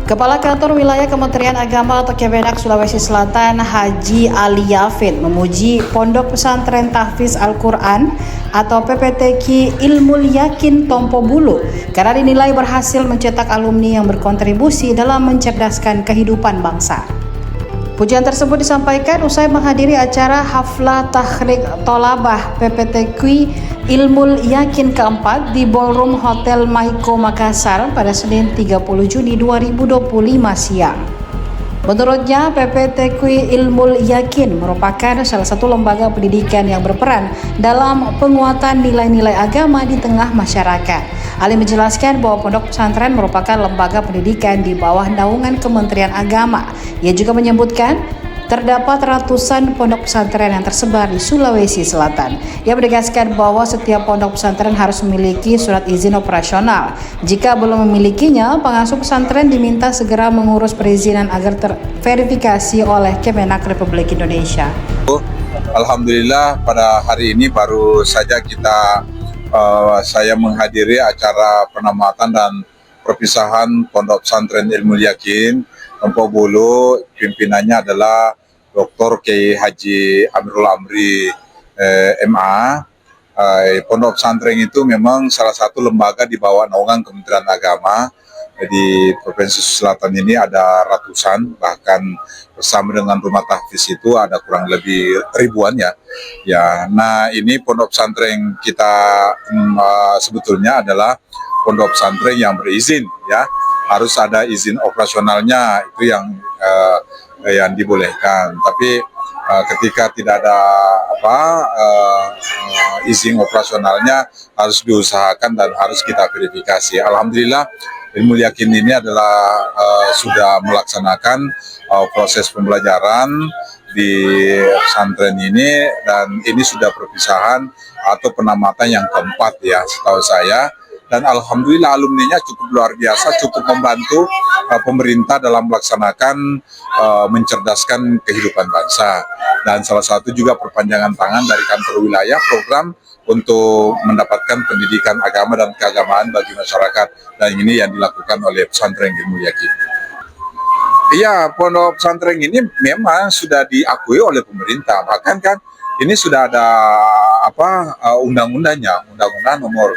Kepala Kantor Wilayah Kementerian Agama atau Kemenak Sulawesi Selatan, Haji Ali Yafid, memuji Pondok Pesantren Tahfiz Al-Quran atau PPTQ Ilmul Yakin Tompo Bulu karena dinilai berhasil mencetak alumni yang berkontribusi dalam mencerdaskan kehidupan bangsa. Pujian tersebut disampaikan usai menghadiri acara Haflah Takhrik Tolabah PPTQ Ilmul Yakin keempat di Ballroom Hotel Maiko Makassar pada Senin 30 Juni 2025 siang. Menurutnya, PPTQ Ilmul Yakin merupakan salah satu lembaga pendidikan yang berperan dalam penguatan nilai-nilai agama di tengah masyarakat. Ali menjelaskan bahwa pondok pesantren merupakan lembaga pendidikan di bawah naungan Kementerian Agama. Ia juga menyebutkan terdapat ratusan pondok pesantren yang tersebar di Sulawesi Selatan. Ia menegaskan bahwa setiap pondok pesantren harus memiliki surat izin operasional. Jika belum memilikinya, pengasuh pesantren diminta segera mengurus perizinan agar terverifikasi oleh Kemenak Republik Indonesia. Alhamdulillah pada hari ini baru saja saya menghadiri acara penamatan dan perpisahan Pondok Pesantren Ilmul Yakin Tompo Bulu. Pimpinannya adalah Dr. Kiai Haji Amirul Amri MA. Pondok pesantren itu memang salah satu lembaga di bawah naungan Kementerian Agama. Di Provinsi Selatan ini ada ratusan, bahkan bersama dengan rumah tahfiz itu ada kurang lebih ribuan ya. Nah ini pondok pesantren kita sebetulnya adalah pondok pesantren yang berizin ya. Harus ada izin operasionalnya, itu yang dibolehkan. Tapi ketika tidak ada izin operasionalnya harus diusahakan dan harus kita verifikasi. Alhamdulillah Ilmul Yakin ini adalah sudah melaksanakan proses pembelajaran di pesantren ini, dan ini sudah perpisahan atau penamatan yang keempat ya setahu saya. Dan alhamdulillah alumninya cukup luar biasa, cukup membantu pemerintah dalam melaksanakan mencerdaskan kehidupan bangsa. Dan salah satu juga perpanjangan tangan dari kantor wilayah program untuk mendapatkan pendidikan agama dan keagamaan bagi masyarakat. Dan ini yang dilakukan oleh pesantren Ilmul Yakin. Iya, pondok pesantren ini memang sudah diakui oleh pemerintah. Bahkan kan ini sudah ada undang-undangnya, Undang-Undang nomor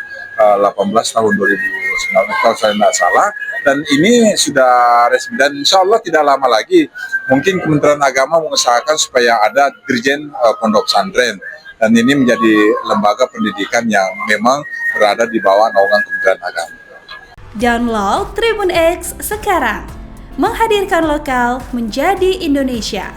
18 tahun 2019 kalau saya tidak salah, dan ini sudah resmi dan insya Allah tidak lama lagi mungkin Kementerian Agama mengusahakan supaya ada Dirjen Pondok Pesantren, dan ini menjadi lembaga pendidikan yang memang berada di bawah naungan Kementerian Agama. Download Tribun X sekarang, menghadirkan lokal menjadi Indonesia.